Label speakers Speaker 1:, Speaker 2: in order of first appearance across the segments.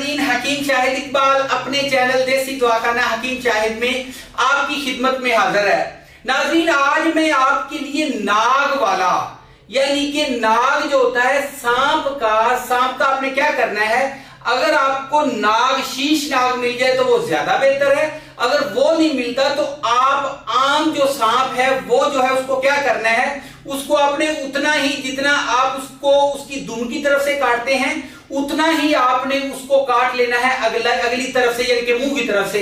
Speaker 1: नाज़रीन, हकीम शाहिद इकबाल अपने चैनल देसी दवाखाना हकीम शाहिद में आपकी खिदमत में हाजिर है। नाज़रीन, आज मैं आपके लिए नाग वाला यानी कि नाग जो होता है सांप का आपने क्या करना है। अगर आपको नाग शीश नाग मिल जाए तो वो ज्यादा बेहतर है। अगर वो नहीं मिलता तो आप आम जो सांप है वो जो है उसको क्या करना है, उसको आपने उतना ही जितना आप उसको उसकी दुम की तरफ से काटते हैं उतना ही आपने उसको काट लेना है अगली तरफ से यानी कि मुंह की तरफ से।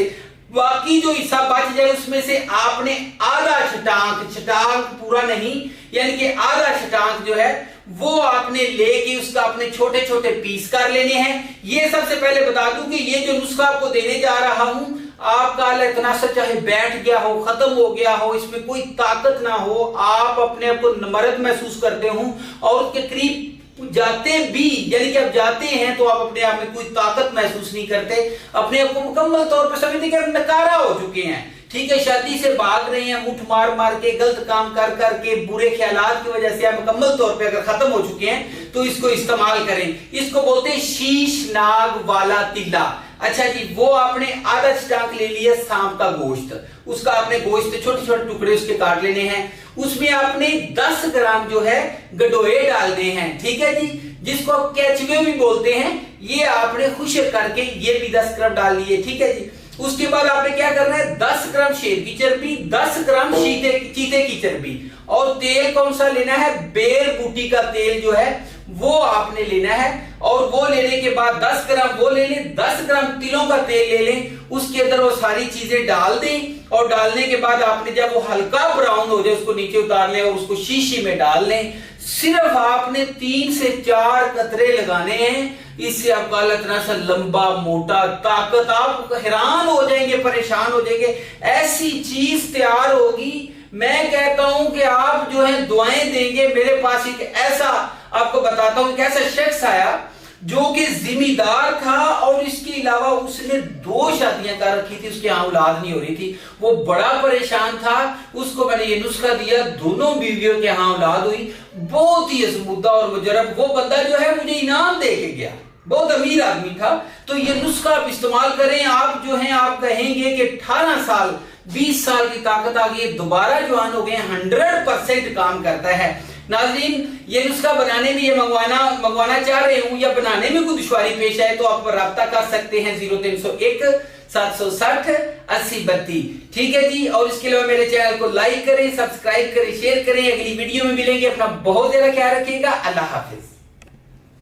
Speaker 1: बाकी जो हिस्सा बच जाए उसमें से आपने आधा छटांक पूरा नहीं यानी कि आधा छटांक जो है वो आपने लेके उसका अपने छोटे छोटे पीस कर लेने हैं। ये सबसे पहले बता दूं कि ये जो नुस्खा आपको देने जा रहा हूं, आपका तनासर चाहे बैठ गया हो, खत्म हो गया हो, इसमें कोई ताकत ना हो, आप अपने आप को मर्द महसूस करते हो और उसके करीब जाते भी यानी कि आप जाते हैं तो आप अपने आप में कोई ताकत महसूस नहीं करते, अपने आप को मुकम्मल तौर पर समझते कि नकारा हो चुके हैं, ठीक है, शादी से भाग रहे हैं, मुठ मार मार के गलत काम कर करके बुरे ख्यालात की वजह से आप मुकम्मल तौर पे अगर खत्म हो चुके हैं तो इसको इस्तेमाल करें। इसको बोलते हैं शीश नाग वाला तिल्ला। अच्छा जी, वो आपने आधा छटांक ले लिया सांप का गोश्त, उसका आपने गोश्त छोटे छोटे टुकड़े उसके काट लेने हैं। उसमें आपने 10 ग्राम जो है गडोए डालने हैं, ठीक है जी, जिसको आप केचुए भी बोलते हैं। ये आपने खुशक करके ये भी 10 ग्राम डाल लिए, ठीक है जी। उसके बाद आपने क्या करना है, 10 ग्राम शेर की चर्बी, 10 ग्राम चीते की चर्बी, और तेल कौन सा लेना है, बेर बूटी का तेल जो है वो आपने लेना है। और वो लेने के बाद 10 ग्राम वो ले लें, 10 ग्राम तिलों का तेल ले लें, उसके अंदर वो सारी चीजें डाल दें और डालने के बाद आपने जब वो हल्का ब्राउन हो जाए उसको नीचे उतार लें और उसको शीशी में डाल लें। सिर्फ आपने 3 से 4 कतरे लगाने हैं, इससे आपका तनासर लंबा मोटा ताकत, आप हैरान हो जाएंगे, परेशान हो जाएंगे, ऐसी चीज तैयार होगी। मैं कहता हूं कि आप जो है दुआएं देंगे। मेरे पास एक ऐसा आपको बताता हूं, एक ऐसा शख्स आया जो कि जिम्मेदार था और इसके अलावा उसने 2 शादियां कर रखी थी, उसके यहाँ औलाद नहीं हो रही थी, वो बड़ा परेशान था। उसको मैंने ये नुस्खा दिया, दोनों बीवियों के यहाँ औलाद हुई, बहुत ही असमुद्दा और मुजरब। वो बंदा जो है मुझे इनाम दे के गया, बहुत अमीर आदमी था। तो ये नुस्खा आप इस्तेमाल करें, आप जो है आप कहेंगे कि 18 साल 20 साल की ताकत आ गई, दोबारा जवान हो गए, 100% काम करता है। नाज़रीन, ये नुस्खा बनाने में ये मंगवाना चाह रहे हूं या बनाने में कोई दुश्वारी पेश आए तो आप रब्ता कर सकते हैं 0301 760 80 32, ठीक है जी। और इसके अलावा मेरे चैनल को लाइक करें, सब्सक्राइब करें, शेयर करें। अगली वीडियो में मिलेंगे, अपना बहुत ज्यादा ख्याल रखिएगा। अल्लाह हाफिज।